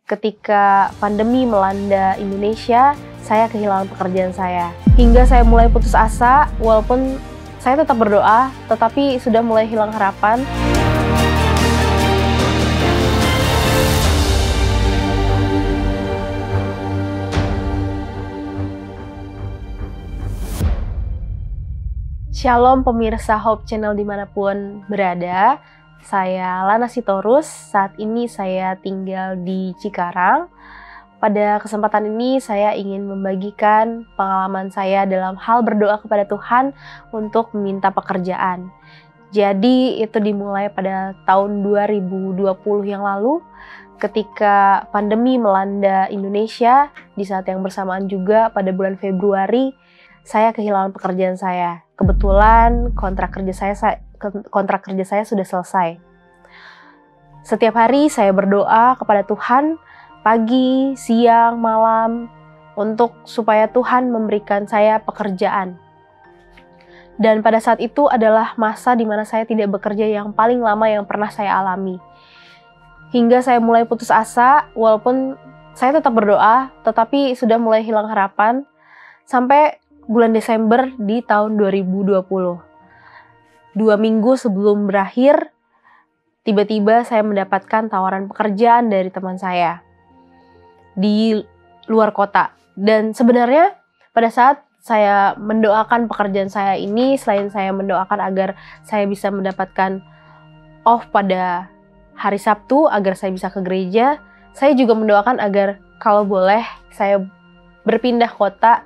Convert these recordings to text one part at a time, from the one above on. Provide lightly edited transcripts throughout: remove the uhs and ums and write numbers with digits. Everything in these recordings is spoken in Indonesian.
Ketika pandemi melanda Indonesia, saya kehilangan pekerjaan saya. Hingga saya mulai putus asa, walaupun saya tetap berdoa, tetapi sudah mulai hilang harapan. Shalom pemirsa Hope Channel dimanapun berada. Saya Lana Sitorus, saat ini saya tinggal di Cikarang. Pada kesempatan ini saya ingin membagikan pengalaman saya dalam hal berdoa kepada Tuhan untuk meminta pekerjaan. Jadi itu dimulai pada tahun 2020 yang lalu ketika pandemi melanda Indonesia. Di saat yang bersamaan juga pada bulan Februari saya kehilangan pekerjaan saya. Kebetulan kontrak kerja saya sudah selesai. Setiap hari saya berdoa kepada Tuhan pagi, siang, malam untuk supaya Tuhan memberikan saya pekerjaan. Dan pada saat itu adalah masa di mana saya tidak bekerja yang paling lama yang pernah saya alami. Hingga saya mulai putus asa, walaupun saya tetap berdoa, tetapi sudah mulai hilang harapan sampai bulan Desember di tahun 2020. 2 minggu sebelum berakhir, tiba-tiba saya mendapatkan tawaran pekerjaan dari teman saya di luar kota. Dan sebenarnya pada saat saya mendoakan pekerjaan saya ini, selain saya mendoakan agar saya bisa mendapatkan off pada hari Sabtu, agar saya bisa ke gereja, saya juga mendoakan agar kalau boleh saya berpindah kota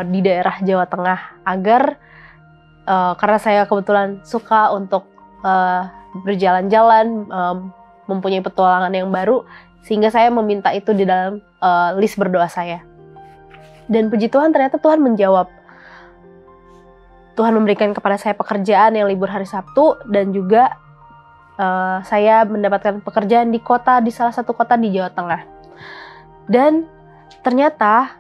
di daerah Jawa Tengah, agar karena saya kebetulan suka untuk berjalan-jalan, mempunyai petualangan yang baru, sehingga saya meminta itu di dalam list berdoa saya. Dan puji Tuhan, ternyata Tuhan menjawab. Tuhan memberikan kepada saya pekerjaan yang libur hari Sabtu, dan juga saya mendapatkan pekerjaan di salah satu kota di Jawa Tengah. Dan ternyata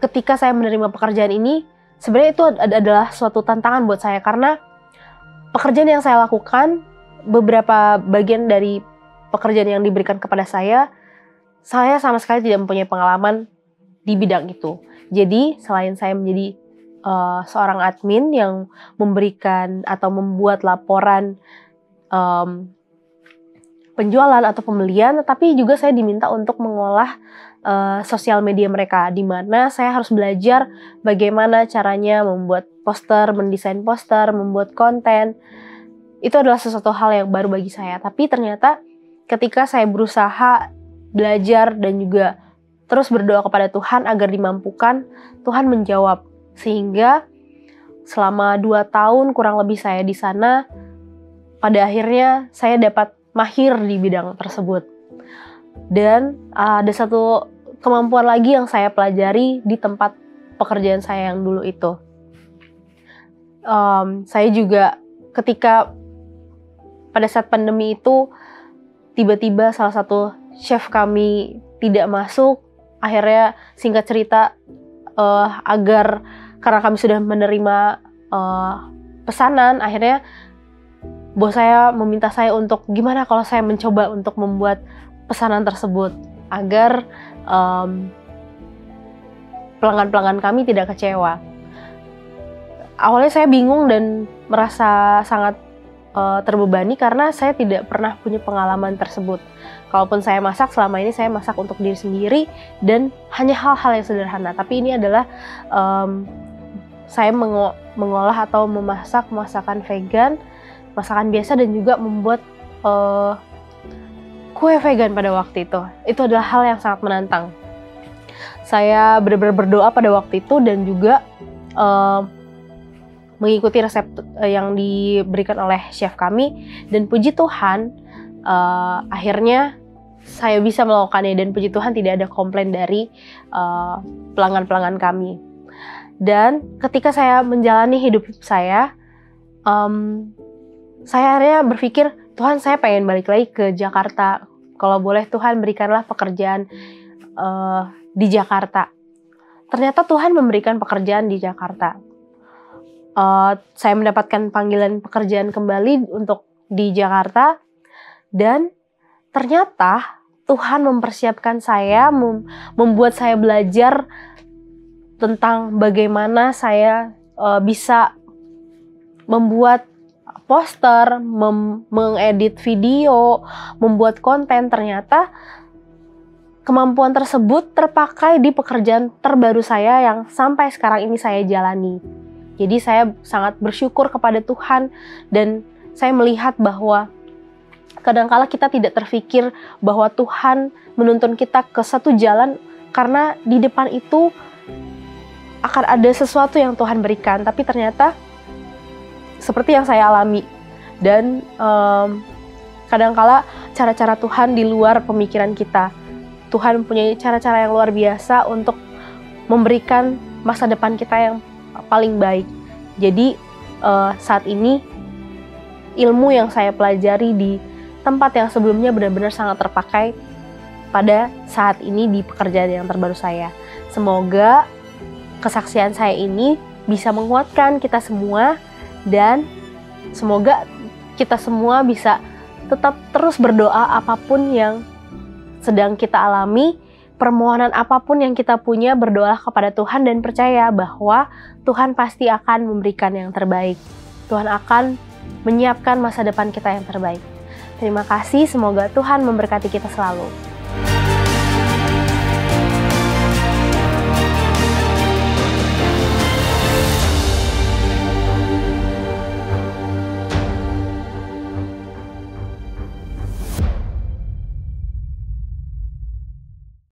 ketika saya menerima pekerjaan ini, sebenarnya itu adalah suatu tantangan buat saya, karena pekerjaan yang saya lakukan, beberapa bagian dari pekerjaan yang diberikan kepada saya sama sekali tidak mempunyai pengalaman di bidang itu. Jadi selain saya menjadi seorang admin yang memberikan atau membuat laporan penjualan atau pembelian, tetapi juga saya diminta untuk mengolah sosial media mereka, di mana saya harus belajar bagaimana caranya membuat poster, mendesain poster, membuat konten. Itu adalah sesuatu hal yang baru bagi saya. Tapi ternyata ketika saya berusaha belajar dan juga terus berdoa kepada Tuhan agar dimampukan, Tuhan menjawab. Sehingga selama 2 tahun kurang lebih saya di sana, pada akhirnya saya dapat mahir di bidang tersebut. Dan ada satu kemampuan lagi yang saya pelajari di tempat pekerjaan saya yang dulu itu. Saya juga ketika pada saat pandemi itu, tiba-tiba salah satu chef kami tidak masuk. Akhirnya singkat cerita, karena kami sudah menerima pesanan, akhirnya bos saya meminta saya untuk gimana kalau saya mencoba untuk membuat pesanan tersebut agar pelanggan-pelanggan kami tidak kecewa. Awalnya saya bingung dan merasa sangat terbebani karena saya tidak pernah punya pengalaman tersebut. Kalaupun saya masak, selama ini saya masak untuk diri sendiri dan hanya hal-hal yang sederhana. Tapi ini adalah saya mengolah atau memasak masakan vegan, masakan biasa, dan juga membuat kue vegan pada waktu itu. Itu adalah hal yang sangat menantang. Saya benar-benar berdoa pada waktu itu dan juga mengikuti resep yang diberikan oleh chef kami. Dan puji Tuhan, akhirnya saya bisa melakukannya, dan puji Tuhan tidak ada komplain dari pelanggan-pelanggan kami. Dan ketika saya menjalani hidup saya akhirnya berpikir, Tuhan, saya pengen balik lagi ke Jakarta. Kalau boleh Tuhan berikanlah pekerjaan di Jakarta. Ternyata Tuhan memberikan pekerjaan di Jakarta. Saya mendapatkan panggilan pekerjaan kembali untuk di Jakarta, dan ternyata Tuhan mempersiapkan saya, membuat saya belajar tentang bagaimana saya bisa membuat poster, mengedit video, membuat konten. Ternyata kemampuan tersebut terpakai di pekerjaan terbaru saya yang sampai sekarang ini saya jalani. Jadi saya sangat bersyukur kepada Tuhan, dan saya melihat bahwa kadangkala kita tidak terfikir bahwa Tuhan menuntun kita ke satu jalan karena di depan itu akan ada sesuatu yang Tuhan berikan. Tapi ternyata seperti yang saya alami, dan kadangkala cara-cara Tuhan di luar pemikiran kita. Tuhan punya cara-cara yang luar biasa untuk memberikan masa depan kita yang paling baik. Jadi saat ini ilmu yang saya pelajari di tempat yang sebelumnya benar-benar sangat terpakai pada saat ini di pekerjaan yang terbaru saya. Semoga kesaksian saya ini bisa menguatkan kita semua, dan semoga kita semua bisa tetap terus berdoa apapun yang sedang kita alami, permohonan apapun yang kita punya, berdoa kepada Tuhan dan percaya bahwa Tuhan pasti akan memberikan yang terbaik. Tuhan akan menyiapkan masa depan kita yang terbaik. Terima kasih, semoga Tuhan memberkati kita selalu.